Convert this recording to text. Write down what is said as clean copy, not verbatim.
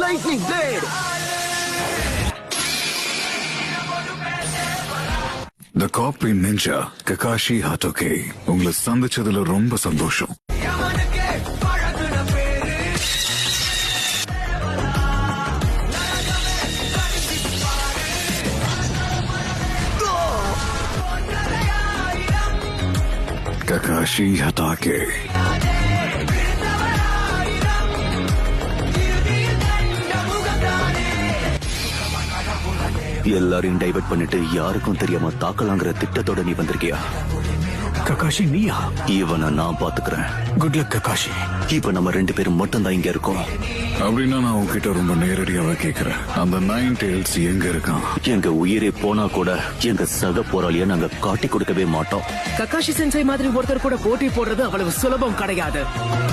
Lightning blade. The Copy Ninja Kakashi Hatake. உங்களை சந்திச்சதுல ரொம்ப சந்தோஷம். Kakashi Hatake. எல்லாரையும் டைவர்ட் பண்ணிட்டு யாருக்கும் தெரியாம தாக்கலாங்கிற திட்டத்தோட நீ வந்திருக்கியா? ககாஷி நீயா? இவனை நான் பாத்துக்கிறேன். Good luck Kakashi. இப்ப நம்ம 2 பேரும் மட்டும் தான் இங்க இருக்கோம். அப்படின்னா நான் உங்ககிட்ட ரொம்ப நேரடியாவே கேக்குறேன், அந்த 9 tails எங்க இருக்கான்? எங்க உயிரே போனா கூட எங்க சக போராளிய நாங்க காட்டி கொடுக்கவே மாட்டோம். ககாஷி சென்சை மாதிரி ஒருத்தர் கூட போட்டி போடுறது அவ்வளவு சுலபம் கிடையாது.